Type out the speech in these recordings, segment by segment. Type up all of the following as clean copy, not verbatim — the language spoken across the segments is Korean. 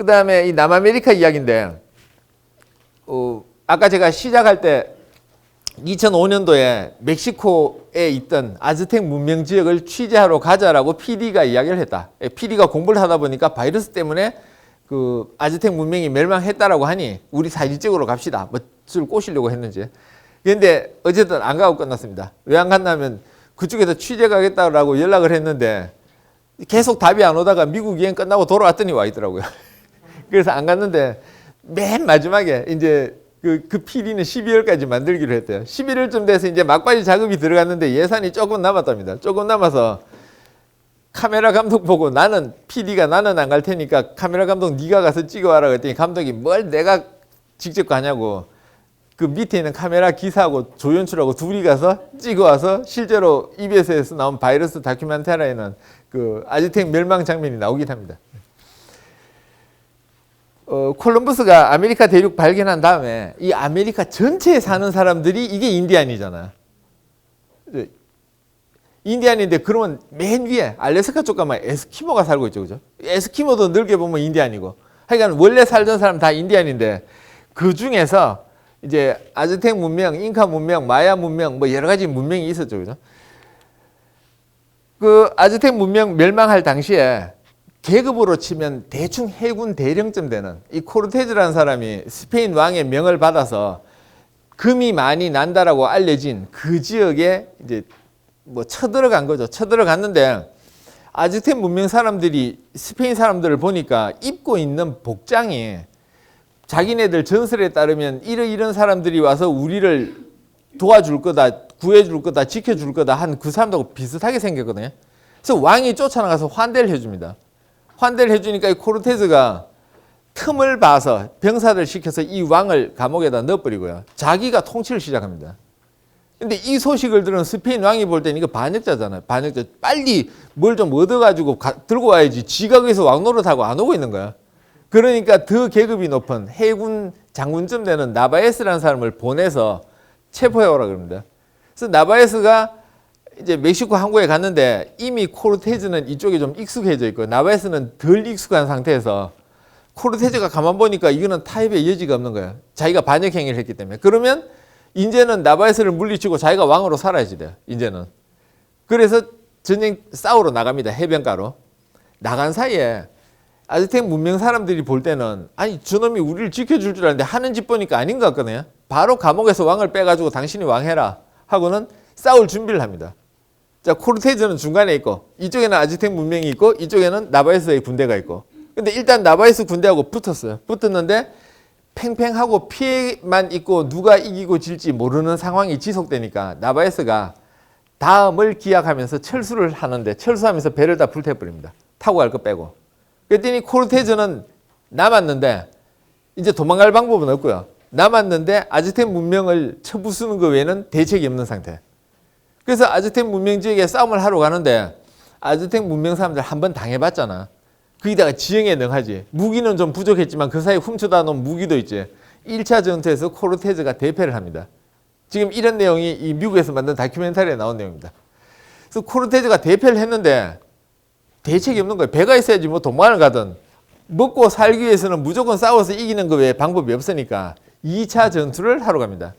그 다음에 이 남아메리카 이야기인데, 아까 제가 시작할 때 2005년도에 멕시코에 있던 아즈텍 문명 지역을 취재하러 가자라고 PD가 이야기를 했다. PD가 공부를 하다 보니까 바이러스 때문에 그 아즈텍 문명이 멸망했다라고 하니 우리 사진 찍으러 갑시다. 뭐줄 꼬시려고 했는지. 그런데 어쨌든 안 가고 끝났습니다. 왜 안 갔냐면 그쪽에서 취재 가겠다라고 연락을 했는데 계속 답이 안 오다가 미국 여행 끝나고 돌아왔더니 와 있더라고요. 그래서 안 갔는데 맨 마지막에 이제 그 PD는 12월까지 만들기로 했대요. 11월쯤 돼서 이제 막바지 작업이 들어갔는데 예산이 조금 남았답니다. 조금 남아서 카메라 감독 보고 나는 PD가 나는 안 갈 테니까 카메라 감독 네가 가서 찍어와라 그랬더니 감독이 뭘 내가 직접 가냐고 그 밑에 있는 카메라 기사하고 조연출하고 둘이 가서 찍어와서 실제로 EBS에서 나온 바이러스 다큐멘터리에는 그 아즈텍 멸망 장면이 나오긴 합니다. 콜럼버스가 아메리카 대륙 발견한 다음에 이 아메리카 전체에 사는 사람들이 이게 인디안이잖아요. 인디안인데 그러면 맨 위에 알래스카 쪽 가면 에스키모가 살고 있죠, 그죠? 에스키모도 넓게 보면 인디안이고, 하여간 원래 살던 사람 다 인디안인데 그 중에서 이제 아즈텍 문명, 잉카 문명, 마야 문명, 뭐 여러 가지 문명이 있었죠, 그죠? 그 아즈텍 문명 멸망할 당시에 계급으로 치면 대충 해군 대령쯤 되는 이 코르테즈라는 사람이 스페인 왕의 명을 받아서 금이 많이 난다라고 알려진 그 지역에 이제 뭐 쳐들어간 거죠. 쳐들어갔는데 아즈텍 문명 사람들이 스페인 사람들을 보니까 입고 있는 복장이 자기네들 전설에 따르면 이런 사람들이 와서 우리를 도와줄 거다, 구해줄 거다, 지켜줄 거다 한 그 사람들하고 비슷하게 생겼거든요. 그래서 왕이 쫓아나가서 환대를 해줍니다. 환대를 해주니까 이 코르테즈가 틈을 봐서 병사들 시켜서 이 왕을 감옥에다 넣어버리고요. 자기가 통치를 시작합니다. 근데 이 소식을 들은 스페인 왕이 볼 때는 이거 반역자잖아요. 반역자. 빨리 뭘 좀 얻어가지고 들고 와야지. 지가 거기서 왕 노릇하고 안 오고 있는 거야. 그러니까 더 계급이 높은 해군 장군쯤 되는 나바에스라는 사람을 보내서 체포해오라 그럽니다. 그래서 나바에스가 이제 멕시코 항구에 갔는데 이미 코르테즈는 이쪽에 좀 익숙해져 있고 나바에스는 덜 익숙한 상태에서 코르테즈가 가만 보니까 이거는 타협의 여지가 없는 거예요. 자기가 반역 행위를 했기 때문에. 그러면 이제는 나바에스를 물리치고 자기가 왕으로 살아야지 돼요. 이제는. 그래서 전쟁 싸우러 나갑니다. 해변가로. 나간 사이에 아즈텍 문명 사람들이 볼 때는 아니 저놈이 우리를 지켜줄 줄 알았는데 하는 짓 보니까 아닌 것 같거든요. 바로 감옥에서 왕을 빼가지고 당신이 왕해라 하고는 싸울 준비를 합니다. 자, 코르테즈는 중간에 있고 이쪽에는 아즈텍 문명이 있고 이쪽에는 나바에스의 군대가 있고, 근데 일단 나바에스 군대하고 붙었어요. 붙었는데 팽팽하고 피해만 있고 누가 이기고 질지 모르는 상황이 지속되니까 나바에스가 다음을 기약하면서 철수를 하는데 철수하면서 배를 다 불태워버립니다. 타고 갈 거 빼고. 그랬더니 코르테즈는 남았는데 이제 도망갈 방법은 없고요. 남았는데 아즈텍 문명을 쳐부수는 것 외에는 대책이 없는 상태. 그래서 아즈텍 문명 지역에 싸움을 하러 가는데 아즈텍 문명 사람들 한 번 당해봤잖아. 거기다가 지형에 능하지. 무기는 좀 부족했지만 그 사이에 훔쳐다 놓은 무기도 있지. 1차 전투에서 코르테즈가 대패를 합니다. 지금 이런 내용이 이 미국에서 만든 다큐멘터리에 나온 내용입니다. 그래서 코르테즈가 대패를 했는데 대책이 없는 거예요. 배가 있어야지 뭐 도망을 가든 먹고 살기 위해서는 무조건 싸워서 이기는 거 외에 방법이 없으니까 2차 전투를 하러 갑니다.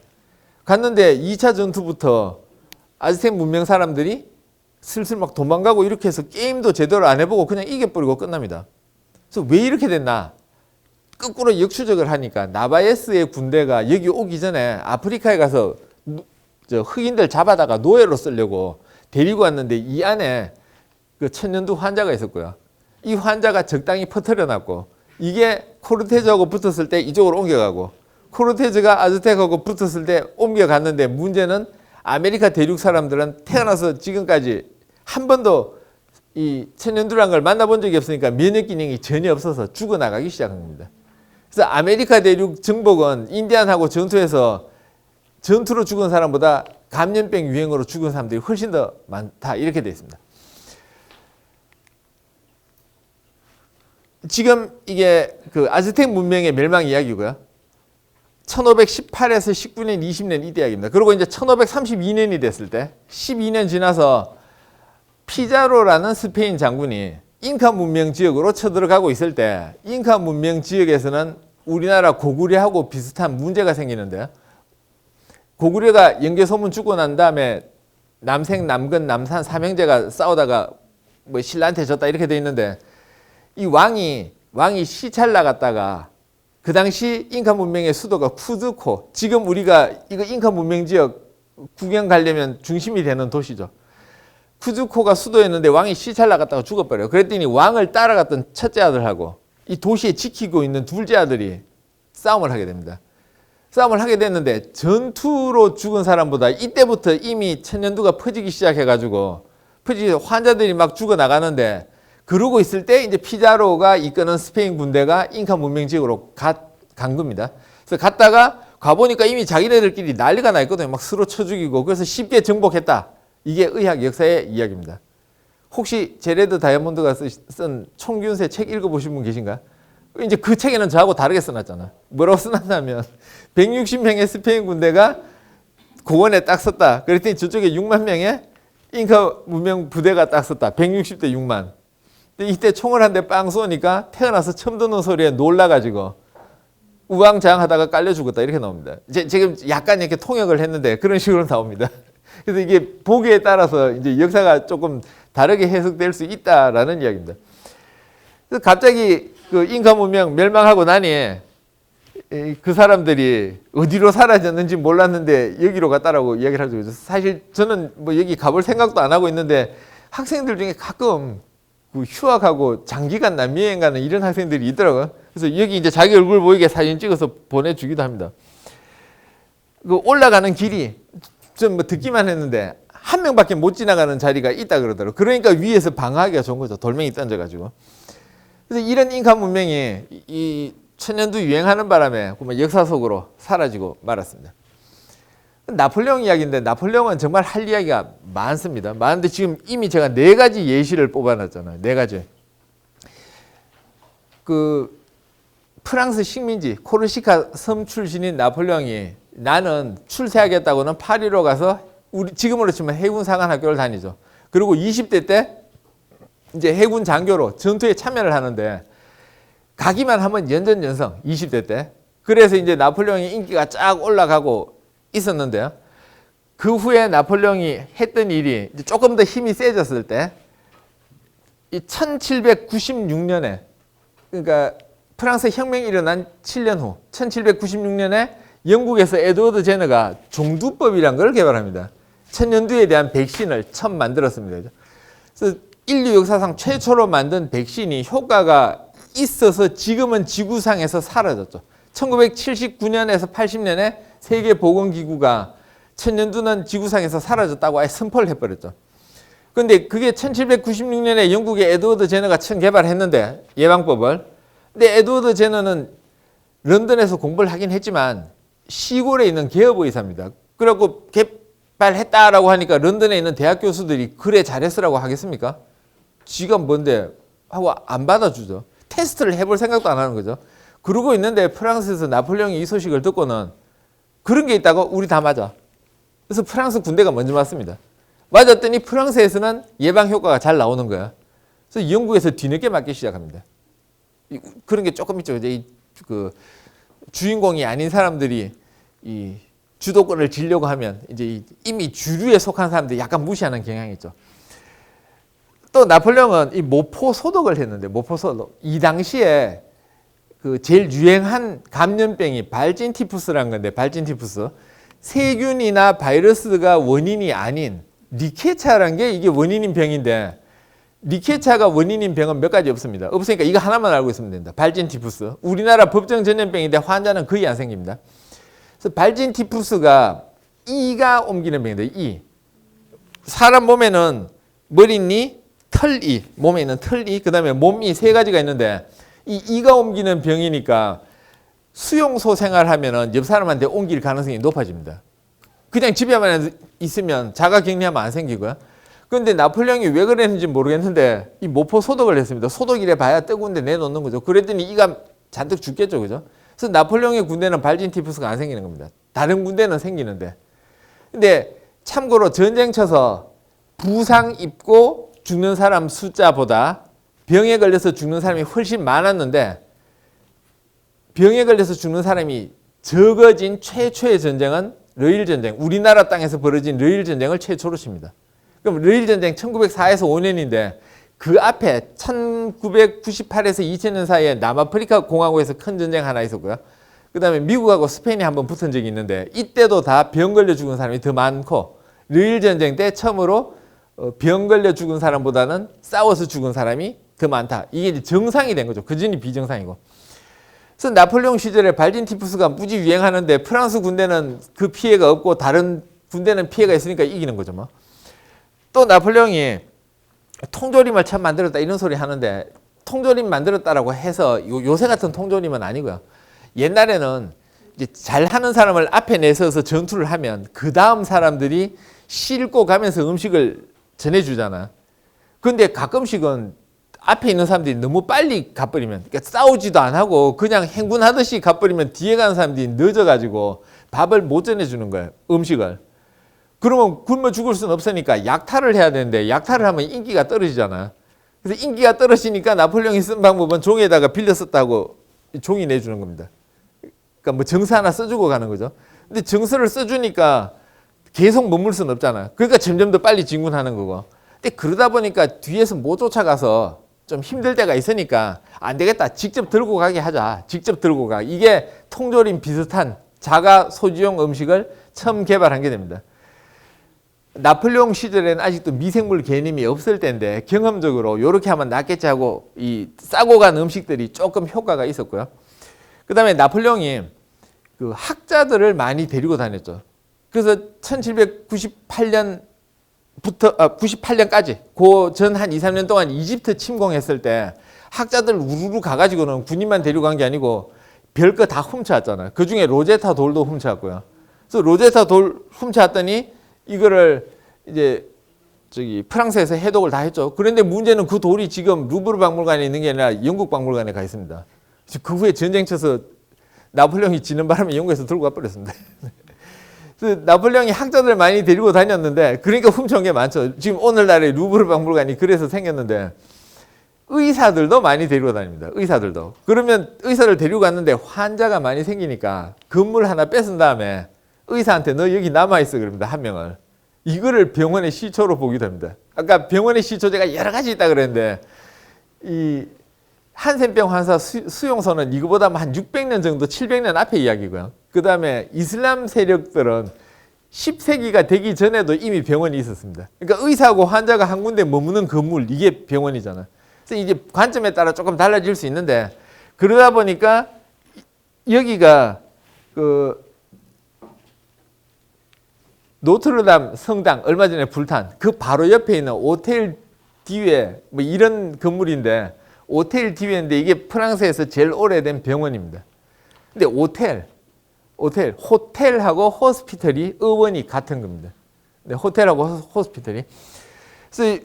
갔는데 2차 전투부터 아즈텍 문명 사람들이 슬슬 막 도망가고 이렇게 해서 게임도 제대로 안 해보고 그냥 이겨버리고 끝납니다. 그래서 왜 이렇게 됐나? 거꾸로 역추적을 하니까 나바에스의 군대가 여기 오기 전에 아프리카에 가서 흑인들 잡아다가 노예로 쓰려고 데리고 왔는데 이 안에 그 천년두 환자가 있었고요. 이 환자가 적당히 퍼뜨려놨고 이게 코르테즈하고 붙었을 때 이쪽으로 옮겨가고 코르테즈가 아즈텍하고 붙었을 때 옮겨갔는데 문제는 아메리카 대륙 사람들은 태어나서 지금까지 한 번도 이 천년두라는 걸 만나본 적이 없으니까 면역 기능이 전혀 없어서 죽어나가기 시작한 겁니다. 그래서 아메리카 대륙 정복은 인디안하고 전투에서 전투로 죽은 사람보다 감염병 유행으로 죽은 사람들이 훨씬 더 많다 이렇게 되어 있습니다. 지금 이게 그 아즈텍 문명의 멸망 이야기고요. 1518에서 19년, 20년 이때 이야기입니다. 그리고 이제 1532년이 됐을 때 12년 지나서 피자로라는 스페인 장군이 잉카 문명 지역으로 쳐들어가고 있을 때 잉카 문명 지역에서는 우리나라 고구려하고 비슷한 문제가 생기는데요. 고구려가 영계소문 죽고 난 다음에 남생, 남근, 남산 삼형제가 싸우다가 뭐 신라한테 졌다 이렇게 돼 있는데 이 왕이 시찰 나갔다가 그 당시 잉카 문명의 수도가 쿠즈코, 지금 우리가 이거 잉카 문명 지역 구경 가려면 중심이 되는 도시죠. 쿠즈코가 수도였는데 왕이 시찰 나갔다가 죽어버려요. 그랬더니 왕을 따라갔던 첫째 아들하고 이 도시에 지키고 있는 둘째 아들이 싸움을 하게 됩니다. 싸움을 하게 됐는데 전투로 죽은 사람보다 이때부터 이미 천년두가 퍼지기 시작해가지고 환자들이 막 죽어나가는데 그러고 있을 때 이제 피자로가 이끄는 스페인 군대가 잉카 문명 지역으로 간 겁니다. 그래서 갔다가 가보니까 이미 자기네들끼리 난리가 나 있거든요. 막 서로 쳐 죽이고 그래서 쉽게 정복했다. 이게 의학 역사의 이야기입니다. 혹시 제레드 다이아몬드가 쓴 총균세 책 읽어보신 분 계신가? 이제 그 책에는 저하고 다르게 써놨잖아. 뭐라고 써놨냐면 160명의 스페인 군대가 고원에 딱 섰다. 그랬더니 저쪽에 6만 명의 잉카 문명 부대가 딱 섰다. 160대 6만. 근데 이때 총을 한 대 빵 쏘니까 태어나서 처음 듣는 소리에 놀라가지고 우왕좌왕하다가 깔려 죽었다 이렇게 나옵니다. 지금 약간 이렇게 통역을 했는데 그런 식으로 나옵니다. 그래서 이게 보기에 따라서 이제 역사가 조금 다르게 해석될 수 있다라는 이야기입니다. 그래서 갑자기 그 잉카 문명 멸망하고 나니 그 사람들이 어디로 사라졌는지 몰랐는데 여기로 갔다라고 이야기를 하죠. 사실 저는 뭐 여기 가볼 생각도 안 하고 있는데 학생들 중에 가끔 그 휴학하고 장기간 남여행 가는 이런 학생들이 있더라고요. 그래서 여기 이제 자기 얼굴 보이게 사진 찍어서 보내주기도 합니다. 그 올라가는 길이 좀 뭐 듣기만 했는데 한 명밖에 못 지나가는 자리가 있다 그러더라고요. 그러니까 위에서 방어하기가 좋은 거죠. 돌멩이 던져가지고. 그래서 이런 잉카 문명이 이 천년두 유행하는 바람에 역사 속으로 사라지고 말았습니다. 나폴레옹 이야기인데 나폴레옹은 정말 할 이야기가 많습니다. 많은데 지금 이미 제가 4가지 예시를 뽑아놨잖아요. 4가지. 그 프랑스 식민지 코르시카 섬 출신인 나폴레옹이 나는 출세하겠다고는 파리로 가서 우리 지금으로 치면 해군 사관 학교를 다니죠. 그리고 20대 때 이제 해군 장교로 전투에 참여를 하는데 가기만 하면 연전연성 20대 때. 그래서 이제 나폴레옹의 인기가 쫙 올라가고 있었는데요. 그 후에 나폴레옹이 했던 일이 이제 조금 더 힘이 세졌을 때 이 1796년에 그러니까 프랑스 혁명이 일어난 7년 후 1796년에 영국에서 에드워드 제너가 종두법이라는 걸 개발합니다. 천년두에 대한 백신을 처음 만들었습니다. 그래서 인류 역사상 최초로 만든 백신이 효과가 있어서 지금은 지구상에서 사라졌죠. 1979년에서 80년에 세계보건기구가 천년두는 지구상에서 사라졌다고 아예 선포를 해버렸죠. 그런데 그게 1796년에 영국의 에드워드 제너가 처음 개발했는데 예방법을. 근데 에드워드 제너는 런던에서 공부를 하긴 했지만 시골에 있는 개업의사입니다. 그래갖고 개발했다라고 하니까 런던에 있는 대학 교수들이 그래 잘했으라고 하겠습니까? 지가 뭔데 하고 안 받아주죠. 테스트를 해볼 생각도 안 하는 거죠. 그러고 있는데 프랑스에서 나폴레옹이 이 소식을 듣고는 그런 게 있다고 우리 다 맞아. 그래서 프랑스 군대가 먼저 맞습니다. 맞았더니 프랑스에서는 예방 효과가 잘 나오는 거야. 그래서 영국에서 뒤늦게 맞기 시작합니다. 그런 게 조금 있죠. 이제 그 주인공이 아닌 사람들이 이 주도권을 쥐려고 하면 이제 이미 주류에 속한 사람들이 약간 무시하는 경향이 있죠. 또 나폴레옹은 이 모포 소독을 했는데 모포 소독. 이 당시에 그 제일 유행한 감염병이 발진티푸스라는 건데 발진티푸스. 세균이나 바이러스가 원인이 아닌 리케차라는 게 이게 원인인 병인데 리케차가 원인인 병은 몇 가지 없습니다. 없으니까 이거 하나만 알고 있으면 된다. 발진티푸스. 우리나라 법정 전염병인데 환자는 거의 안 생깁니다. 그래서 발진티푸스가 이가 옮기는 병인데 이. 사람 몸에는 머리니, 털이, 몸에 있는 털이, 그 다음에 몸이 3가지가 있는데 이 이가 옮기는 병이니까 수용소 생활하면은 옆 사람한테 옮길 가능성이 높아집니다. 그냥 집에만 있으면 자가격리하면 안 생기고요. 그런데 나폴레옹이 왜 그랬는지 모르겠는데 이 모포 소독을 했습니다. 소독이래 봐야 뜨거운데 내놓는 거죠. 그랬더니 이가 잔뜩 죽겠죠, 그죠? 그래서 나폴레옹의 군대는 발진티푸스가 안 생기는 겁니다. 다른 군대는 생기는데. 근데 참고로 전쟁 쳐서 부상 입고 죽는 사람 숫자보다 병에 걸려서 죽는 사람이 훨씬 많았는데 병에 걸려서 죽는 사람이 적어진 최초의 전쟁은 러일 전쟁, 우리나라 땅에서 벌어진 러일 전쟁을 최초로 칩니다. 그럼 러일 전쟁 1904에서 5년인데 그 앞에 1998에서 2000년 사이에 남아프리카 공화국에서 큰 전쟁 하나 있었고요. 그 다음에 미국하고 스페인이 한번 붙은 적이 있는데 이때도 다 병 걸려 죽은 사람이 더 많고 러일 전쟁 때 처음으로 병 걸려 죽은 사람보다는 싸워서 죽은 사람이 더 많다. 이게 이제 정상이 된 거죠. 그전이 비정상이고. 그래서 나폴레옹 시절에 발진티푸스가 무지 유행하는데 프랑스 군대는 그 피해가 없고 다른 군대는 피해가 있으니까 이기는 거죠. 뭐. 또 나폴레옹이 통조림을 참 만들었다 이런 소리 하는데 통조림 만들었다라고 해서 요새 같은 통조림은 아니고요. 옛날에는 이제 잘하는 사람을 앞에 내서서 전투를 하면 그 다음 사람들이 싣고 가면서 음식을 전해주잖아. 근데 가끔씩은 앞에 있는 사람들이 너무 빨리 가버리면, 그러니까 싸우지도 안 하고 그냥 행군하듯이 가버리면 뒤에 가는 사람들이 늦어가지고 밥을 못 전해주는 거예요. 음식을. 그러면 굶어 죽을 수는 없으니까 약탈을 해야 되는데 약탈을 하면 인기가 떨어지잖아. 그래서 인기가 떨어지니까 나폴레옹이 쓴 방법은 종이에다가 빌려 썼다고 종이 내주는 겁니다. 그러니까 뭐 정서 하나 써주고 가는 거죠. 근데 정서를 써주니까 계속 머물 수는 없잖아. 그러니까 점점 더 빨리 진군하는 거고. 근데 그러다 보니까 뒤에서 못 쫓아가서 좀 힘들 때가 있으니까 안 되겠다. 직접 들고 가게 하자. 직접 들고 가. 이게 통조림 비슷한 자가 소지용 음식을 처음 개발한 게 됩니다. 나폴레옹 시절에는 아직도 미생물 개념이 없을 때인데 경험적으로 이렇게 하면 낫겠지 하고 이 싸고 간 음식들이 조금 효과가 있었고요. 그 다음에 나폴레옹이 그 학자들을 많이 데리고 다녔죠. 그래서 1798년부터 98년까지 그 전 한 2, 3년 동안 이집트 침공했을 때 학자들 우르르 가가지고는 군인만 데리고 간 게 아니고 별거 다 훔쳐왔잖아요. 그 중에 로제타 돌도 훔쳐왔고요. 그래서 로제타 돌 훔쳐왔더니 이거를 이제 프랑스에서 해독을 다 했죠. 그런데 문제는 그 돌이 지금 루브르 박물관에 있는 게 아니라 영국 박물관에 가 있습니다. 그 후에 전쟁 쳐서 나폴레옹이 지는 바람에 영국에서 들고 가버렸습니다. 나폴레옹이 학자들 많이 데리고 다녔는데 그러니까 훔쳐온 게 많죠. 지금 오늘날의 루브르 박물관이 그래서 생겼는데 의사들도 많이 데리고 다닙니다. 의사들도. 그러면 의사를 데리고 갔는데 환자가 많이 생기니까 건물 하나 뺏은 다음에 의사한테 너 여기 남아있어 그럽니다. 한 명을. 이거를 병원의 시초로 보기도 합니다. 아까 병원의 시초 제가 여러 가지 있다 그랬는데 이 한센병 환사 수용소는 이거보다 한 600년 정도 700년 앞에 이야기고요. 그 다음에 이슬람 세력들은 10세기가 되기 전에도 이미 병원이 있었습니다. 그러니까 의사하고 환자가 한 군데 머무는 건물 이게 병원이잖아요. 그래서 이제 관점에 따라 조금 달라질 수 있는데 그러다 보니까 여기가 그 노트르담 성당 얼마 전에 불탄 그 바로 옆에 있는 오텔 디웨 뭐 이런 건물인데 오텔 디웨인데 이게 프랑스에서 제일 오래된 병원입니다. 근데 호텔하고 호스피털이 어원이 같은 겁니다. 네, 호텔하고 호스피털이. 그래서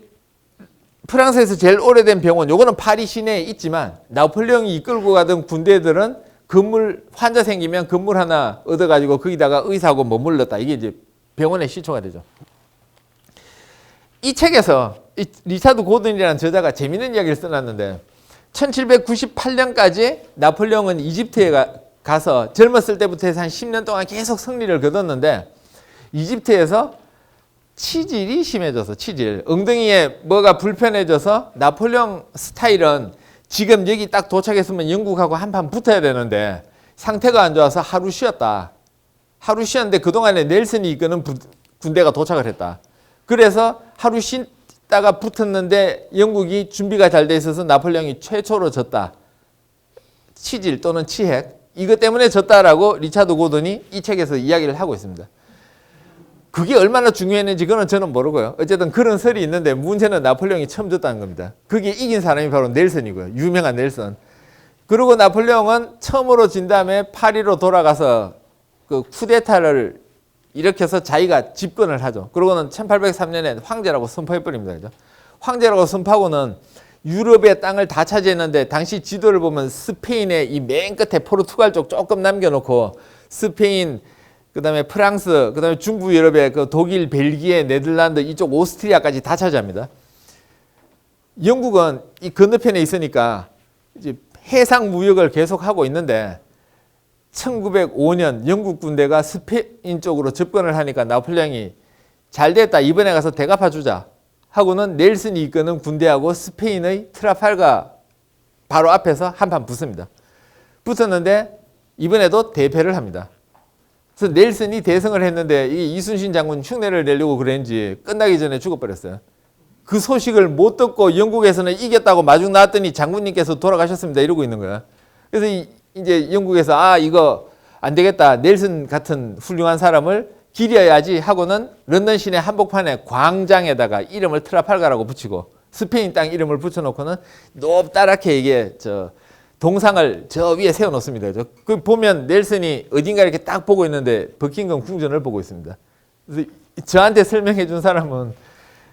프랑스에서 제일 오래된 병원, 요거는 파리 시내에 있지만 나폴레옹이 이끌고 가던 군대들은 건물 환자 생기면 건물 하나 얻어가지고 거기다가 의사하고 머물렀다. 이게 이제 병원의 시초가 되죠. 이 책에서 이 리차드 고든이라는 저자가 재미있는 이야기를 써놨는데 1798년까지 나폴레옹은 이집트에 가서 젊었을 때부터 해서 한 10년 동안 계속 승리를 거뒀는데 이집트에서 치질이 심해져서 엉덩이에 뭐가 불편해져서 나폴레옹 스타일은 지금 여기 딱 도착했으면 영국하고 한판 붙어야 되는데 상태가 안 좋아서 하루 쉬었다. 하루 쉬었는데 그동안에 넬슨이 이끄는 군대가 도착을 했다. 그래서 하루 쉬다가 붙었는데 영국이 준비가 잘 돼 있어서 나폴레옹이 최초로 졌다. 치질 또는 치핵. 이것 때문에 졌다라고 리차드 고든이 이 책에서 이야기를 하고 있습니다. 그게 얼마나 중요했는지 그건 저는 모르고요. 어쨌든 그런 설이 있는데 문제는 나폴레옹이 처음 졌다는 겁니다. 그게 이긴 사람이 바로 넬슨이고요. 유명한 넬슨. 그리고 나폴레옹은 처음으로 진 다음에 파리로 돌아가서 그 쿠데타를 일으켜서 자기가 집권을 하죠. 그러고는 1803년에 황제라고 선포해버립니다. 그죠? 황제라고 선포하고는 유럽의 땅을 다 차지했는데 당시 지도를 보면 스페인의 이 맨 끝에 포르투갈 쪽 조금 남겨놓고 스페인, 그 다음에 프랑스, 그 다음에 중부 유럽의 그 독일, 벨기에, 네덜란드 이쪽 오스트리아까지 다 차지합니다. 영국은 이 건너편에 있으니까 이제 해상 무역을 계속하고 있는데 1905년 영국 군대가 스페인 쪽으로 접근을 하니까 나폴레옹이 잘 됐다. 이번에 가서 대갚아 주자. 하고는 넬슨이 이끄는 군대하고 스페인의 트라팔가 바로 앞에서 한판 붙습니다. 붙었는데 이번에도 대패를 합니다. 그래서 넬슨이 대승을 했는데 이 이순신 장군 흉내를 내려고 그랬는지 끝나기 전에 죽어버렸어요. 그 소식을 못 듣고 영국에서는 이겼다고 마중 나왔더니 장군님께서 돌아가셨습니다. 이러고 있는 거야. 그래서 이제 영국에서 이거 안 되겠다. 넬슨 같은 훌륭한 사람을 기려야지 하고는 런던 시내 한복판에 광장에다가 이름을 트라팔가라고 붙이고 스페인 땅 이름을 붙여놓고는 높다랗게 이게 동상을 저 위에 세워놓습니다. 그 보면 넬슨이 어딘가 이렇게 딱 보고 있는데 버킹엄 궁전을 보고 있습니다. 그래서 저한테 설명해 준 사람은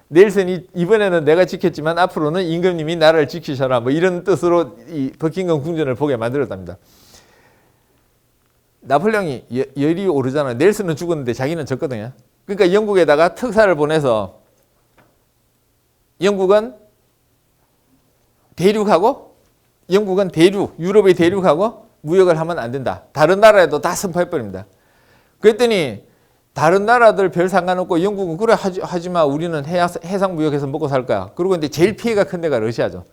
넬슨이 이번에는 내가 지켰지만 앞으로는 임금님이 나라를 지키셔라 뭐 이런 뜻으로 이 버킹엄 궁전을 보게 만들었답니다. 나폴레옹이 열이 오르잖아요. 넬슨은 죽었는데 자기는 졌거든요. 그러니까 영국에다가 특사를 보내서 영국은 대륙하고 영국은 대륙, 유럽의 대륙하고 무역을 하면 안 된다. 다른 나라에도 다 선포해버립니다. 그랬더니 다른 나라들 별 상관없고 영국은 그래 하지마 우리는 해상 무역해서 먹고 살 거야. 그리고 이제 제일 피해가 큰 데가 러시아죠.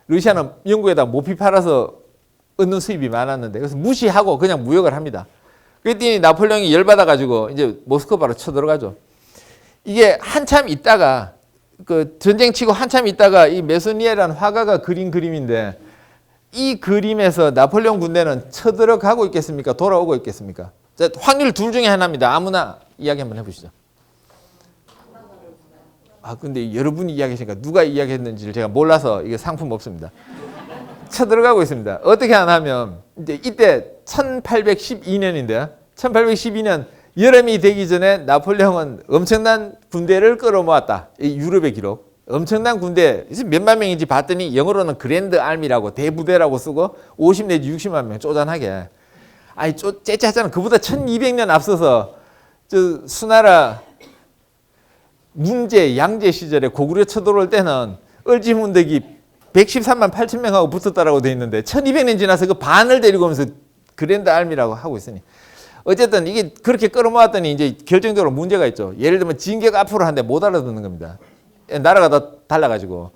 러시아는 영국에다 모피 팔아서 얻는 수입이 많았는데 그래서 무시하고 그냥 무역을 합니다. 그랬더니 나폴레옹이 열받아가지고 이제 모스크바로 쳐들어가죠. 이게 한참 있다가 그 전쟁 치고 한참 있다가 이 메소니에라는 화가가 그린 그림인데 이 그림에서 나폴레옹 군대는 쳐들어가고 있겠습니까? 돌아오고 있겠습니까? 자, 확률 둘 중에 하나입니다. 아무나 이야기 한번 해보시죠. 근데 여러분이 이야기하시니까 누가 이야기했는지를 제가 몰라서 이게 상품 없습니다. 쳐들어가고 있습니다. 어떻게 하냐면 이제 이때 1812년인데 1812년 여름이 되기 전에 나폴레옹은 엄청난 군대를 끌어모았다. 이 유럽의 기록. 엄청난 군대 몇만 명인지 봤더니 영어로는 그랜드 알미라고 대부대라고 쓰고 50 내지 60만 명 쪼잔하게. 째째하잖아. 그보다 1200년 앞서서 저 수나라 문제 양제 시절에 고구려 쳐들어올 때는 을지문덕이 113만 8천 명하고 붙었다라고 돼 있는데 1200년 지나서 그 반을 데리고 오면서 그랜드 알미라고 하고 있으니 어쨌든 이게 그렇게 끌어모았더니 이제 결정적으로 문제가 있죠. 예를 들면 진격 앞으로 하는데 못 알아듣는 겁니다. 나라가 다 달라가지고.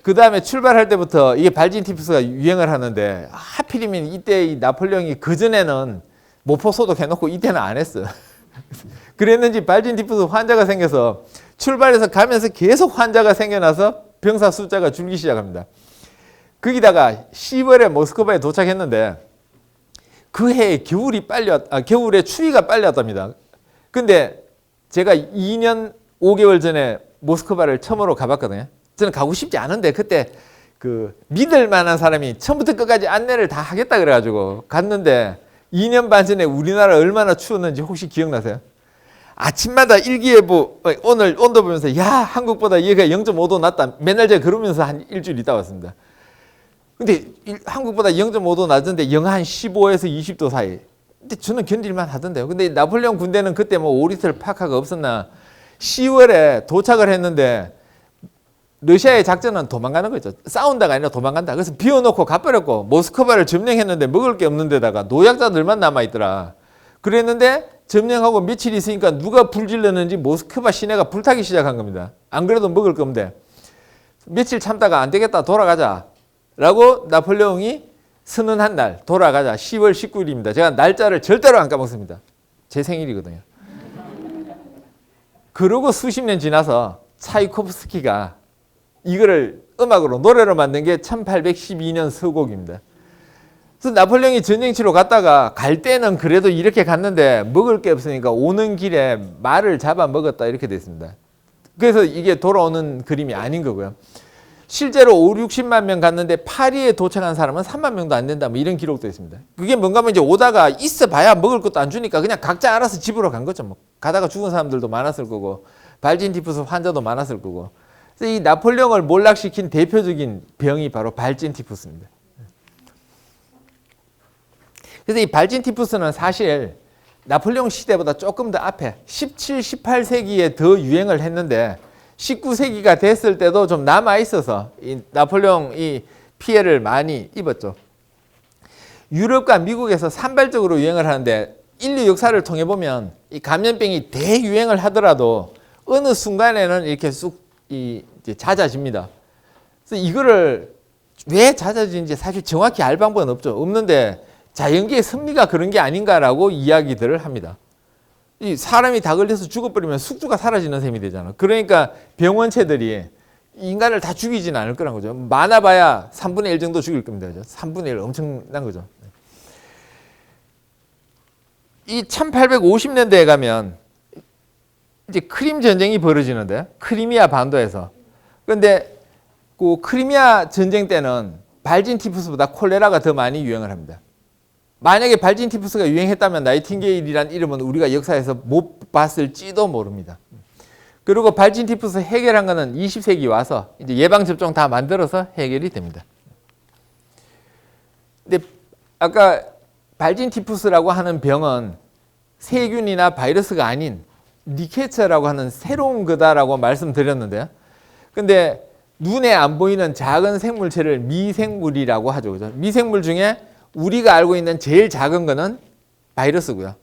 그 다음에 출발할 때부터 이게 발진티푸스가 유행을 하는데 하필이면 이때 이 나폴레옹이 그전에는 모포 소독해놓고 이때는 안 했어. 그랬는지 발진티푸스 환자가 생겨서 출발해서 가면서 계속 환자가 생겨나서 병사 숫자가 줄기 시작합니다. 거기다가 10월에 모스크바에 도착했는데 그 해에 겨울에 추위가 빨리 왔답니다. 근데 제가 2년 5개월 전에 모스크바를 처음으로 가봤거든요. 저는 가고 싶지 않은데 그때 그 믿을 만한 사람이 처음부터 끝까지 안내를 다 하겠다 그래가지고 갔는데 2년 반 전에 우리나라 얼마나 추웠는지 혹시 기억나세요? 아침마다 일기예보 오늘 온도 보면서 야 한국보다 얘가 0.5도 낮다. 맨날 제가 그러면서 한 일주일 있다 왔습니다. 근데 한국보다 0.5도 낮은데 영하 한 15에서 20도 사이. 근데 저는 견딜만 하던데요. 근데 나폴레옹 군대는 그때 뭐 5리틀 파카가 없었나 10월에 도착을 했는데 러시아의 작전은 도망가는 거죠. 싸운다가 아니라 도망간다. 그래서 비워놓고 가버렸고 모스크바를 점령했는데 먹을 게 없는 데다가 노약자들만 남아있더라. 그랬는데 점령하고 며칠 있으니까 누가 불질렀는지 모스크바 시내가 불타기 시작한 겁니다. 안 그래도 먹을 게 없는데 며칠 참다가 안 되겠다 돌아가자 라고 나폴레옹이 선언한 날 돌아가자 10월 19일입니다. 제가 날짜를 절대로 안 까먹습니다. 제 생일이거든요. 그러고 수십 년 지나서 차이코프스키가 이거를 음악으로 노래로 만든 게 1812년 서곡입니다. 그래서 나폴레옹이 전쟁치러 갔다가 갈 때는 그래도 이렇게 갔는데 먹을 게 없으니까 오는 길에 말을 잡아 먹었다 이렇게 됐습니다. 그래서 이게 돌아오는 그림이 아닌 거고요. 실제로 5, 60만 명 갔는데 파리에 도착한 사람은 3만 명도 안 된다 뭐 이런 기록도 있습니다. 그게 뭔가 하면 이제 오다가 있어 봐야 먹을 것도 안 주니까 그냥 각자 알아서 집으로 간 거죠. 뭐 가다가 죽은 사람들도 많았을 거고 발진티푸스 환자도 많았을 거고. 그래서 이 나폴레옹을 몰락시킨 대표적인 병이 바로 발진티푸스입니다. 그래서 이 발진티푸스는 사실 나폴레옹 시대보다 조금 더 앞에 17, 18세기에 더 유행을 했는데 19세기가 됐을 때도 좀 남아 있어서 이 나폴레옹이 피해를 많이 입었죠. 유럽과 미국에서 산발적으로 유행을 하는데 인류 역사를 통해 보면 이 감염병이 대유행을 하더라도 어느 순간에는 이렇게 쑥 이제 잦아집니다. 그래서 이거를 왜 잦아지는지 사실 정확히 알 방법은 없는데 자연계의 섭리가 그런 게 아닌가라고 이야기들을 합니다. 이 사람이 다 걸려서 죽어버리면 숙주가 사라지는 셈이 되잖아. 그러니까 병원체들이 인간을 다 죽이지는 않을 거란 거죠. 많아봐야 3분의 1 정도 죽일 겁니다. 그죠? 3분의 1 엄청난 거죠. 이 1850년대에 가면 이제 크림 전쟁이 벌어지는데 크리미아 반도에서. 그런데 그 크리미아 전쟁 때는 발진 티푸스보다 콜레라가 더 많이 유행을 합니다. 만약에 발진 티푸스가 유행했다면 나이팅게일이란 이름은 우리가 역사에서 못 봤을지도 모릅니다. 그리고 발진 티푸스 해결한 거는 20세기 와서 이제 예방 접종 다 만들어서 해결이 됩니다. 근데 아까 발진 티푸스라고 하는 병은 세균이나 바이러스가 아닌 리케처라고 하는 새로운 거다라고 말씀드렸는데요. 근데 눈에 안 보이는 작은 생물체를 미생물이라고 하죠. 그죠? 미생물 중에 우리가 알고 있는 제일 작은 거는 바이러스고요.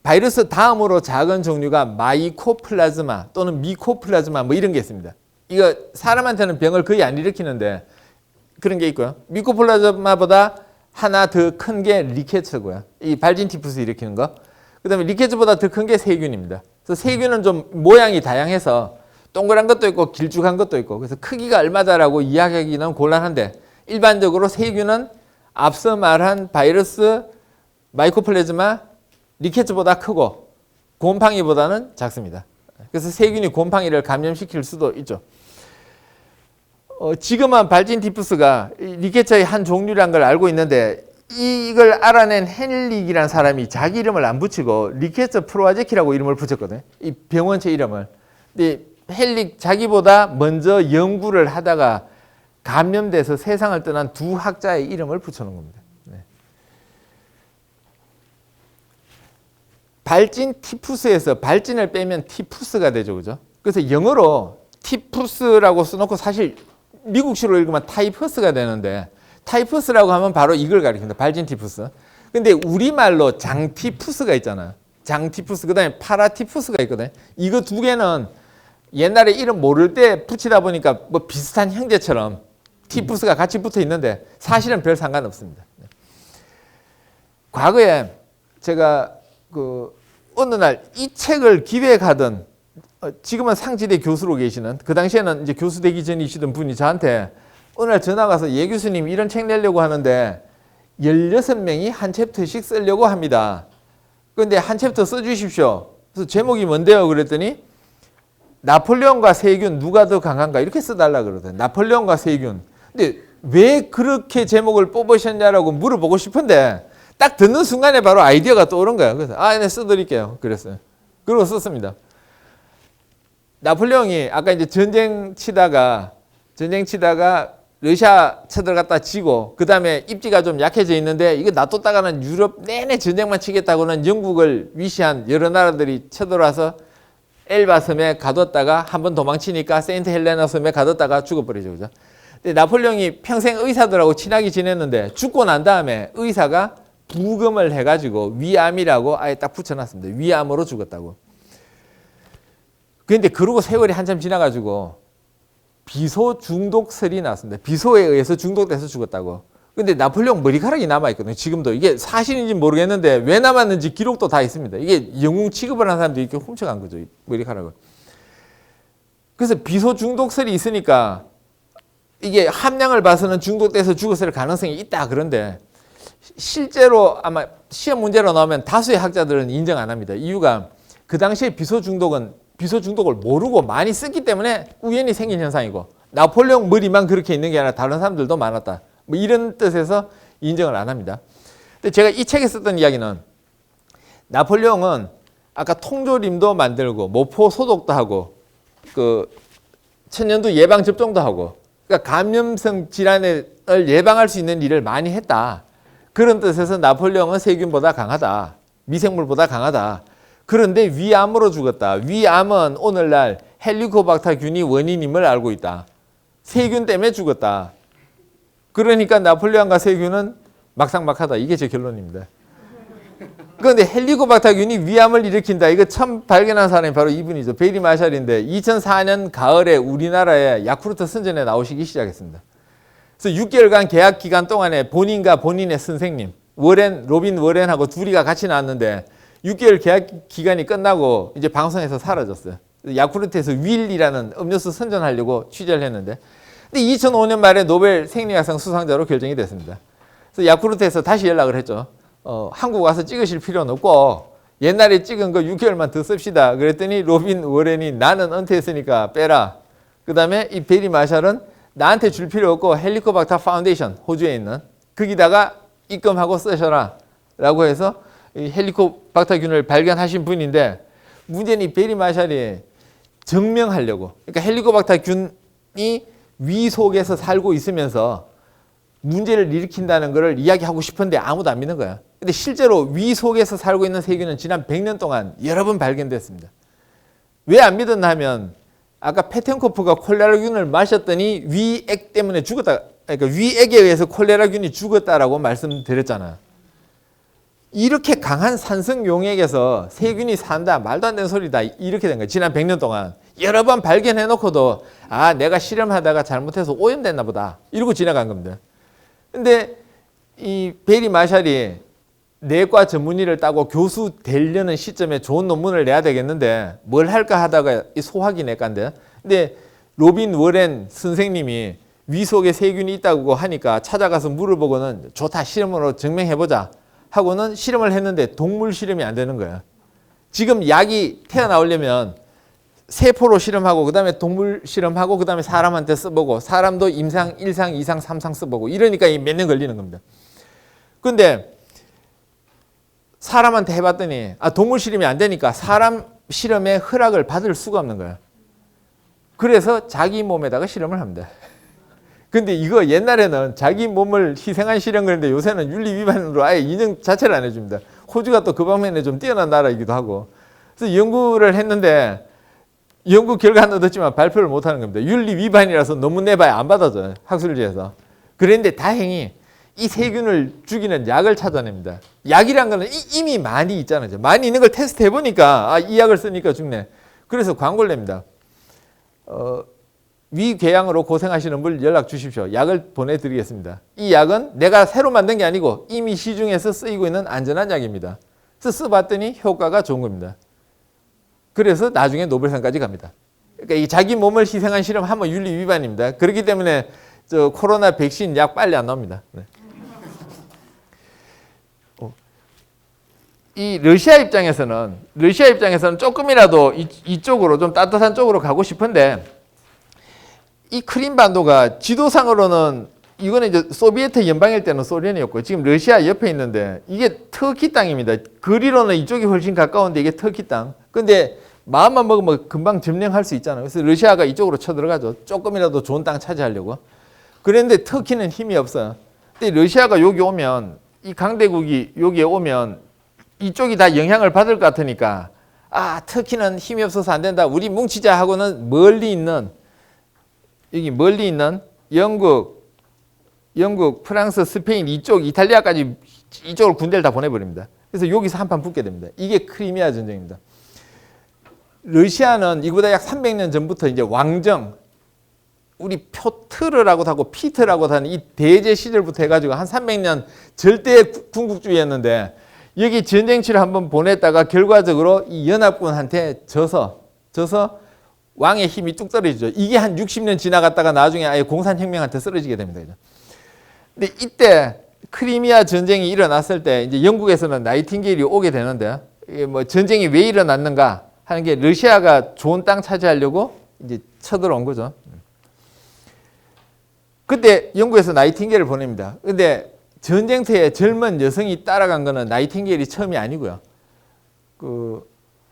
바이러스 다음으로 작은 종류가 마이코플라즈마 또는 미코플라즈마 뭐 이런 게 있습니다. 이거 사람한테는 병을 거의 안 일으키는데 그런 게 있고요. 미코플라즈마보다 하나 더 큰 게 리케처고요. 이 발진 티푸스 일으키는 거. 그다음에 리케처보다 더 큰 게 세균입니다. 그래서 세균은 좀 모양이 다양해서 동그란 것도 있고 길쭉한 것도 있고 그래서 크기가 얼마다라고 이야기하기는 곤란한데 일반적으로 세균은 앞서 말한 바이러스, 마이코플라즈마, 리케처보다 크고 곰팡이보다는 작습니다. 그래서 세균이 곰팡이를 감염시킬 수도 있죠. 지금은 발진 티푸스가 리케처의 한 종류란 걸 알고 있는데 이걸 알아낸 헨릭이라는 사람이 자기 이름을 안 붙이고 리케처 프로아제키라고 이름을 붙였거든요. 이 병원체 이름을. 근데 헨릭 자기보다 먼저 연구를 하다가 감염돼서 세상을 떠난 두 학자의 이름을 붙여놓은 겁니다. 네. 발진 티푸스에서 발진을 빼면 티푸스가 되죠. 그죠? 그래서 영어로 티푸스라고 써놓고 사실 미국식으로 읽으면 타이퍼스가 되는데 타이퍼스라고 하면 바로 이걸 가리킵니다. 발진 티푸스. 근데 우리말로 장티푸스가 있잖아요. 장티푸스, 그 다음에 파라티푸스가 있거든요. 이거 두 개는 옛날에 이름 모를 때 붙이다 보니까 뭐 비슷한 형제처럼 티푸스가 같이 붙어 있는데 사실은 별 상관없습니다. 과거에 제가 어느 날 이 책을 기획하던 지금은 상지대 교수로 계시는 그 당시에는 이제 교수 되기 전이시던 분이 저한테 어느 날 전화가 와서 예 교수님 이런 책 내려고 하는데 16명이 한 챕터씩 쓰려고 합니다. 그런데 한 챕터 써주십시오. 그래서 제목이 뭔데요? 그랬더니 나폴레옹과 세균 누가 더 강한가 이렇게 써달라 그러더라고요. 나폴레옹과 세균. 근데 왜 그렇게 제목을 뽑으셨냐라고 물어보고 싶은데 딱 듣는 순간에 바로 아이디어가 떠오른 거예요. 그래서 네 써드릴게요. 그랬어요. 그리고 썼습니다. 나폴레옹이 아까 이제 전쟁 치다가 러시아 쳐들어갔다 지고 그 다음에 입지가 좀 약해져 있는데 이거 놔뒀다가는 유럽 내내 전쟁만 치겠다고는 영국을 위시한 여러 나라들이 쳐들어와서 엘바 섬에 가뒀다가 한번 도망치니까 세인트 헬레나 섬에 가뒀다가 죽어버리죠. 그죠? 근데 나폴레옹이 평생 의사들하고 친하게 지냈는데 죽고 난 다음에 의사가 부검을 해가지고 위암이라고 아예 딱 붙여놨습니다. 위암으로 죽었다고. 그런데 그러고 세월이 한참 지나가지고 비소 중독설이 나왔습니다. 비소에 의해서 중독돼서 죽었다고. 근데 나폴레옹 머리카락이 남아있거든요. 지금도. 이게 사실인지 모르겠는데 왜 남았는지 기록도 다 있습니다. 이게 영웅 취급을 한 사람들이 이렇게 훔쳐간 거죠. 머리카락을. 그래서 비소 중독설이 있으니까 이게 함량을 봐서는 중독돼서 죽었을 가능성이 있다. 그런데 실제로 아마 시험 문제로 나오면 다수의 학자들은 인정 안 합니다. 이유가 그 당시에 비소 중독을 모르고 많이 썼기 때문에 우연히 생긴 현상이고 나폴레옹 머리만 그렇게 있는 게 아니라 다른 사람들도 많았다. 뭐 이런 뜻에서 인정을 안 합니다. 근데 제가 이 책에 썼던 이야기는 나폴레옹은 아까 통조림도 만들고 모포 소독도 하고 그 천연두 예방 접종도 하고 그러니까 감염성 질환을 예방할 수 있는 일을 많이 했다. 그런 뜻에서 나폴레옹은 세균보다 강하다. 미생물보다 강하다. 그런데 위암으로 죽었다. 위암은 오늘날 헬리코박터균이 원인임을 알고 있다. 세균 때문에 죽었다. 그러니까 나폴레옹과 세균은 막상막하다. 이게 제 결론입니다. 그런데 헬리코박터균이 위암을 일으킨다. 이거 처음 발견한 사람이 바로 이분이죠. 베리 마샬인데 2004년 가을에 우리나라에 야쿠르트 선전에 나오시기 시작했습니다. 그래서 6개월간 계약 기간 동안에 본인과 본인의 선생님 로빈 워렌하고 둘이가 같이 나왔는데 6개월 계약 기간이 끝나고 이제 방송에서 사라졌어요. 야쿠르트에서 윌이라는 음료수 선전하려고 취재를 했는데 근데 2005년 말에 노벨 생리학상 수상자로 결정이 됐습니다. 그래서 야쿠르트에서 다시 연락을 했죠. 한국 와서 찍으실 필요는 없고 옛날에 찍은 거 6개월만 더 씁시다. 그랬더니 로빈 워렌이 나는 은퇴했으니까 빼라. 그 다음에 이 베리 마샬은 나한테 줄 필요 없고 헬리코박터 파운데이션 호주에 있는 거기다가 입금하고 쓰셔라 라고 해서 이 헬리코박터균을 발견하신 분인데 문제는 이 베리 마샬이 증명하려고 그러니까 헬리코박터균이 위 속에서 살고 있으면서 문제를 일으킨다는 것을 이야기하고 싶은데 아무도 안 믿는 거야. 근데 실제로 위 속에서 살고 있는 세균은 지난 100년 동안 여러 번 발견됐습니다. 왜 안 믿었나 하면 아까 페텐코프가 콜레라균을 마셨더니 위액 때문에 죽었다. 그러니까 위액에 의해서 콜레라균이 죽었다라고 말씀드렸잖아. 이렇게 강한 산성 용액에서 세균이 산다. 말도 안 되는 소리다. 이렇게 된 거야. 지난 100년 동안. 여러 번 발견해 놓고도 내가 실험하다가 잘못해서 오염됐나 보다. 이러고 지나간 겁니다. 근데 이 베리 마샬이 내과 전문의를 따고 교수 되려는 시점에 좋은 논문을 내야 되겠는데 뭘 할까 하다가 이 소화기 내과인데 근데 로빈 워렌 선생님이 위 속에 세균이 있다고 하니까 찾아가서 물어보고는 좋다 실험으로 증명해보자 하고는 실험을 했는데 동물 실험이 안 되는 거야. 지금 약이 태어나오려면 세포로 실험하고 그 다음에 동물 실험하고 그 다음에 사람한테 써보고 사람도 임상 1상, 2상, 3상 써보고 이러니까 몇 년 걸리는 겁니다. 근데 사람한테 해봤더니 동물 실험이 안 되니까 사람 실험에 허락을 받을 수가 없는 거야. 그래서 자기 몸에다가 실험을 합니다. 근데 이거 옛날에는 자기 몸을 희생한 실험 그랬는데 요새는 윤리 위반으로 아예 인정 자체를 안 해줍니다. 호주가 또 그 방면에 좀 뛰어난 나라이기도 하고. 그래서 연구를 했는데 연구 결과는 얻었지만 발표를 못하는 겁니다. 윤리 위반이라서 논문 내봐야 안 받아줘요. 학술지에서. 그런데 다행히 이 세균을 죽이는 약을 찾아냅니다. 약이란 거는 이미 많이 있잖아요. 많이 있는 걸 테스트 해보니까 이 약을 쓰니까 죽네. 그래서 광고를 냅니다. 위궤양으로 고생하시는 분 연락 주십시오. 약을 보내드리겠습니다. 이 약은 내가 새로 만든 게 아니고 이미 시중에서 쓰이고 있는 안전한 약입니다. 그래서 써봤더니 효과가 좋은 겁니다. 그래서 나중에 노벨상까지 갑니다. 그러니까 이 자기 몸을 희생한 실험하면 윤리 위반입니다. 그렇기 때문에 코로나 백신 약 빨리 안 나옵니다. 네. 이 러시아 입장에서는 조금이라도 이쪽으로 좀 따뜻한 쪽으로 가고 싶은데 이 크림반도가 지도상으로는 이거는 이제 소비에트 연방일 때는 소련이었고 지금 러시아 옆에 있는데 이게 터키 땅입니다. 거리로는 이쪽이 훨씬 가까운데 이게 터키 땅. 근데 마음만 먹으면 금방 점령할 수 있잖아요. 그래서 러시아가 이쪽으로 쳐들어가죠. 조금이라도 좋은 땅 차지하려고. 그런데 터키는 힘이 없어요. 근데 러시아가 여기 오면 이 강대국이 여기에 오면 이쪽이 다 영향을 받을 것 같으니까 터키는 힘이 없어서 안 된다. 우리 뭉치자 하고는 멀리 있는 영국, 프랑스, 스페인 이쪽 이탈리아까지 이쪽으로 군대를 다 보내버립니다. 그래서 여기서 한판 붙게 됩니다. 이게 크리미아 전쟁입니다. 러시아는 이보다 약 300년 전부터 이제 왕정, 우리 표트르라고도 하고 피트라고도 하는 이 대제 시절부터 해가지고 한 300년 절대 군국주의였는데 여기 전쟁치를 한번 보냈다가 결과적으로 이 연합군한테 져서 왕의 힘이 뚝 떨어지죠. 이게 한 60년 지나갔다가 나중에 아예 공산혁명한테 쓰러지게 됩니다. 근데 이때 크리미아 전쟁이 일어났을 때 이제 영국에서는 나이팅게일이 오게 되는데 이게 뭐 전쟁이 왜 일어났는가 하는 게 러시아가 좋은 땅 차지하려고 이제 쳐들어온 거죠. 그때 영국에서 나이팅게일을 보냅니다. 근데 전쟁터에 젊은 여성이 따라간 거는 나이팅게일이 처음이 아니고요.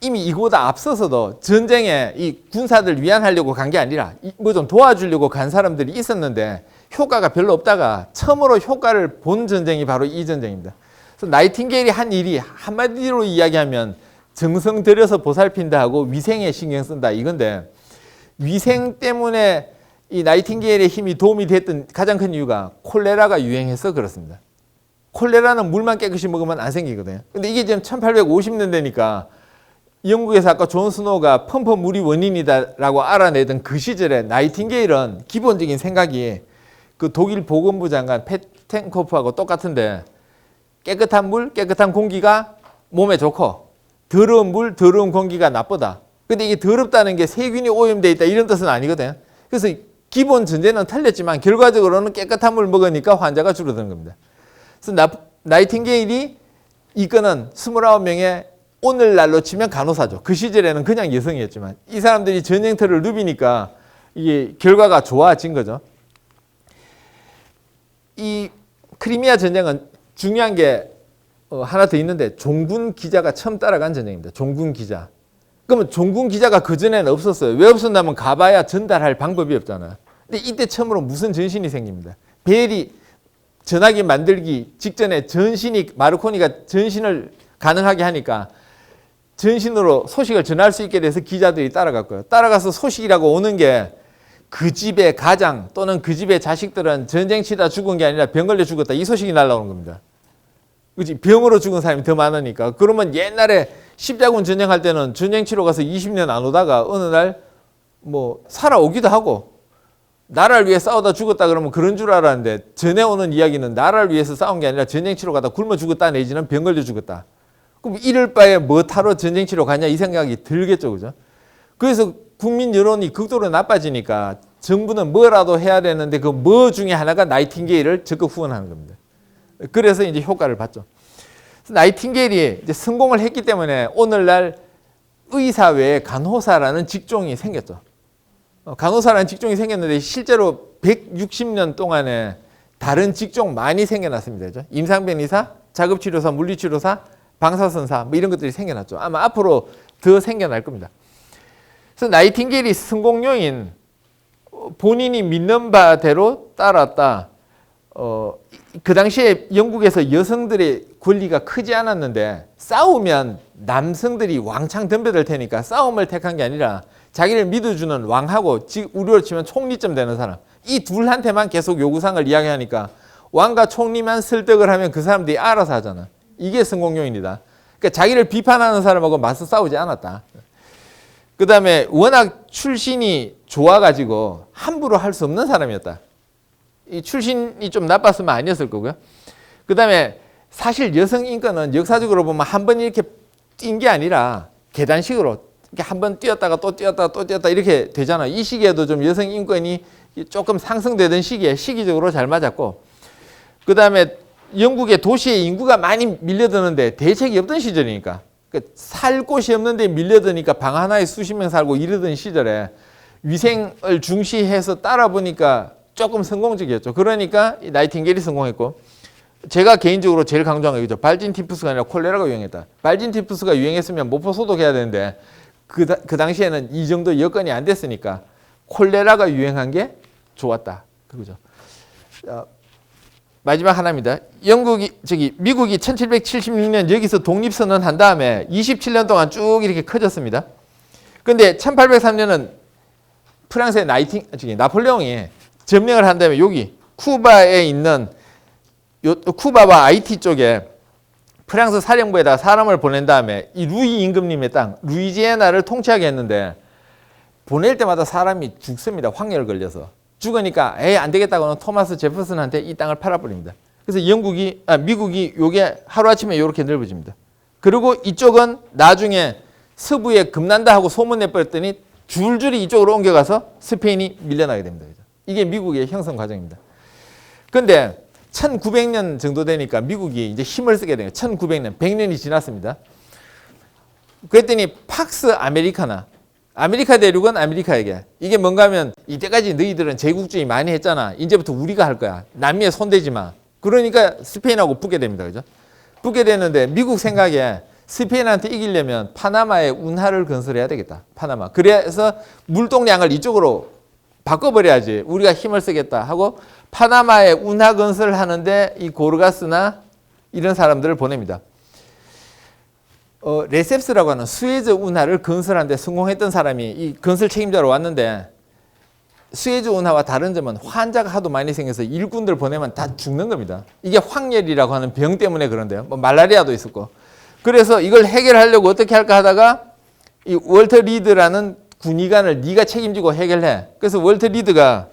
이미 이거보다 앞서서도 전쟁에 이 군사들 위안하려고 간 게 아니라 뭐 좀 도와주려고 간 사람들이 있었는데 효과가 별로 없다가 처음으로 효과를 본 전쟁이 바로 이 전쟁입니다. 그래서 나이팅게일이 한 일이 한마디로 이야기하면 정성 들여서 보살핀다 하고 위생에 신경 쓴다 이건데 위생 때문에 이 나이팅게일의 힘이 도움이 됐던 가장 큰 이유가 콜레라가 유행해서 그렇습니다. 콜레라는 물만 깨끗이 먹으면 안 생기거든요. 근데 이게 지금 1850년대니까 영국에서 아까 존 스노우가 펌프 물이 원인이다라고 알아내던 그 시절에 나이팅게일은 기본적인 생각이 그 독일 보건부 장관 페텐코프하고 똑같은데 깨끗한 물, 깨끗한 공기가 몸에 좋고 더러운 물, 더러운 공기가 나쁘다. 근데 이게 더럽다는 게 세균이 오염되어 있다 이런 뜻은 아니거든요. 그래서 기본 전제는 틀렸지만 결과적으로는 깨끗한 물 먹으니까 환자가 줄어드는 겁니다. 그래서 나이팅게일이 이끄는 29명의 오늘날로 치면 간호사죠. 그 시절에는 그냥 여성이었지만 이 사람들이 전쟁터를 누비니까 이게 결과가 좋아진 거죠. 이 크리미아 전쟁은 중요한 게 하나 더 있는데 종군 기자가 처음 따라간 전쟁입니다. 종군 기자. 그러면 종군 기자가 그전에는 없었어요. 왜 없었냐면 가봐야 전달할 방법이 없잖아요. 근데 이때 처음으로 무슨 전신이 생깁니다. 베일이 전화기 만들기 직전에 전신이 마르코니가 전신을 가능하게 하니까 전신으로 소식을 전할 수 있게 돼서 기자들이 따라갔고요. 따라가서 소식이라고 오는 게 그 집의 가장 또는 그 집의 자식들은 전쟁 치다 죽은 게 아니라 병 걸려 죽었다. 이 소식이 날라오는 겁니다. 그치? 병으로 죽은 사람이 더 많으니까. 그러면 옛날에 십자군 전쟁할 때는 전쟁 치러 가서 20년 안 오다가 어느 날 뭐 살아오기도 하고 나라를 위해 싸우다 죽었다 그러면 그런 줄 알았는데 전에 오는 이야기는 나라를 위해서 싸운 게 아니라 전쟁 치러 가다 굶어 죽었다 내지는 병 걸려 죽었다. 그럼 이럴 바에 뭐 타러 전쟁 치러 가냐 이 생각이 들겠죠. 그죠? 그래서 국민 여론이 극도로 나빠지니까 정부는 뭐라도 해야 되는데 그 뭐 중에 하나가 나이팅게일을 적극 후원하는 겁니다. 그래서 이제 효과를 봤죠. 나이팅게일이 이제 성공을 했기 때문에 오늘날 의사 외에 간호사라는 직종이 생겼죠. 간호사라는 직종이 생겼는데 실제로 160년 동안에 다른 직종 많이 생겨났습니다. 임상병 의사, 자급치료사, 물리치료사, 방사선사 뭐 이런 것들이 생겨났죠. 아마 앞으로 더 생겨날 겁니다. 그래서 나이팅게일이 성공 요인 본인이 믿는 바대로 따랐다. 그 당시에 영국에서 여성들의 권리가 크지 않았는데 싸우면 남성들이 왕창 덤벼들 테니까 싸움을 택한 게 아니라 자기를 믿어주는 왕하고 우리로 치면 총리쯤 되는 사람 이 둘한테만 계속 요구사항을 이야기하니까 왕과 총리만 설득을 하면 그 사람들이 알아서 하잖아. 이게 성공 요인이다. 그러니까 자기를 비판하는 사람하고 맞서 싸우지 않았다. 그 다음에 워낙 출신이 좋아가지고 함부로 할 수 없는 사람이었다. 이 출신이 좀 나빴으면 아니었을 거고요. 그 다음에 사실 여성 인권은 역사적으로 보면 한 번 이렇게 뛴 게 아니라 계단식으로 이렇게 한 번 뛰었다가 또 뛰었다가 또 뛰었다 이렇게 되잖아. 이 시기에도 좀 여성 인권이 조금 상승되던 시기에 시기적으로 잘 맞았고, 그 다음에 영국의 도시에 인구가 많이 밀려드는데 대책이 없던 시절이니까 살 곳이 없는데 밀려드니까 방 하나에 수십 명 살고 이러던 시절에 위생을 중시해서 따라보니까 조금 성공적이었죠. 그러니까 나이팅게일이 성공했고, 제가 개인적으로 제일 강조한 거죠. 발진 티푸스가 아니라 콜레라가 유행했다. 발진 티푸스가 유행했으면 모포 소독해야 되는데 그 당시에는 이 정도 여건이 안 됐으니까 콜레라가 유행한 게 좋았다. 그거죠. 마지막 하나입니다. 미국이 1776년 여기서 독립선언 한 다음에 27년 동안 쭉 이렇게 커졌습니다. 근데 1803년은 프랑스의 나폴레옹이 점령을 한 다음에 여기 쿠바에 있는 쿠바와 아이티 쪽에 프랑스 사령부에다 사람을 보낸 다음에 이 루이 임금님의 땅 루이지애나를 통치하게 했는데 보낼 때마다 사람이 죽습니다. 황열 걸려서. 죽으니까 안 되겠다고는 토마스 제퍼슨한테 이 땅을 팔아버립니다. 그래서 미국이 요게 하루아침에 이렇게 넓어집니다. 그리고 이쪽은 나중에 서부에 급난다 하고 소문내버렸더니 줄줄이 이쪽으로 옮겨가서 스페인이 밀려나게 됩니다. 이게 미국의 형성 과정입니다. 그런데 1900년 정도 되니까 미국이 이제 힘을 쓰게 돼요. 1900년, 100년이 지났습니다. 그랬더니 팍스 아메리카나, 아메리카 대륙은 아메리카에게. 이게 뭔가 하면 이때까지 너희들은 제국주의 많이 했잖아. 이제부터 우리가 할 거야. 남미에 손대지 마. 그러니까 스페인하고 붙게 됩니다. 그죠? 붙게 되는데 미국 생각에 스페인한테 이기려면 파나마에 운하를 건설해야 되겠다. 파나마. 그래서 물동량을 이쪽으로 바꿔버려야지 우리가 힘을 쓰겠다 하고 파나마에 운하 건설을 하는데 이 고르가스나 이런 사람들을 보냅니다. 레셉스라고 하는 수에즈 운하를 건설하는데 성공했던 사람이 이 건설 책임자로 왔는데 수에즈 운하와 다른 점은 환자가 하도 많이 생겨서 일꾼들 보내면 다 죽는 겁니다. 이게 황열이라고 하는 병 때문에 그런데요. 뭐 말라리아도 있었고. 그래서 이걸 해결하려고 어떻게 할까 하다가 이 월터 리드라는 군의관을 네가 책임지고 해결해. 그래서 월터 리드가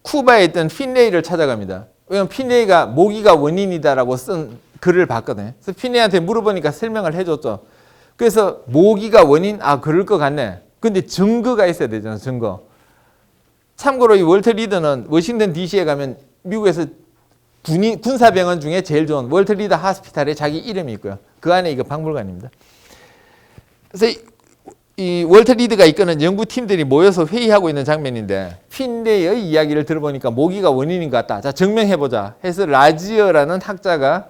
쿠바에 있던 핀레이를 찾아갑니다. 왜냐면 핀레이가 모기가 원인이다라고 쓴 글을 봤거든요. 그래서 핀레이한테 물어보니까 설명을 해줬죠. 그래서 모기가 원인? 아, 그럴 것 같네. 근데 증거가 있어야 되잖아, 증거. 참고로 이 월터 리드는 워싱턴 DC에 가면 미국에서 군사병원 중에 제일 좋은 월터 리드 하스피탈에 자기 이름이 있고요. 그 안에 이거 박물관입니다. 그래서 이 월터 리드가 이끄는 연구팀들이 모여서 회의하고 있는 장면인데 핀레이의 이야기를 들어보니까 모기가 원인인 것 같다. 자, 증명해보자 해서 라지어라는 학자가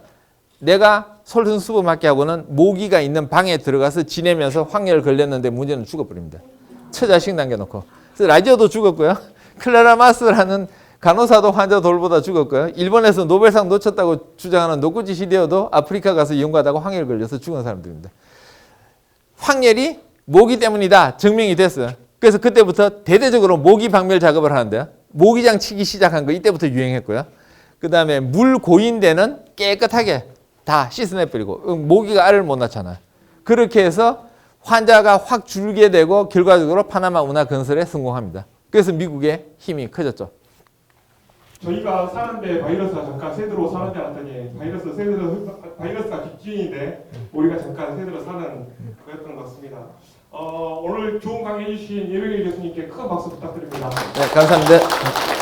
내가 솔선수범하게 하고는 모기가 있는 방에 들어가서 지내면서 황열 걸렸는데 문제는 죽어버립니다. 처자식 남겨놓고. 그래서 라지어도 죽었고요. 클라라 마스라는 간호사도 환자 돌보다 죽었고요. 일본에서 노벨상 놓쳤다고 주장하는 노구지 히데오도 아프리카 가서 연구하다가 황열 걸려서 죽은 사람들입니다. 황열이 모기 때문이다 증명이 됐어요. 그래서 그때부터 대대적으로 모기 박멸 작업을 하는데요. 모기장 치기 시작한 거 이때부터 유행했고요. 그 다음에 물 고인 데는 깨끗하게 다 씻어내버리고 모기가 알을 못 낳잖아요. 그렇게 해서 환자가 확 줄게 되고 결과적으로 파나마 운하 건설에 성공합니다. 그래서 미국의 힘이 커졌죠. 저희가 사는데 바이러스가 잠깐 새들어 사는데 왔더니 바이러스가 집주인인데 우리가 잠깐 새들어 사는 거였던 것 같습니다. 오늘 좋은 강의 해주신 이병일 교수님께 큰 박수 부탁드립니다. 네, 감사합니다.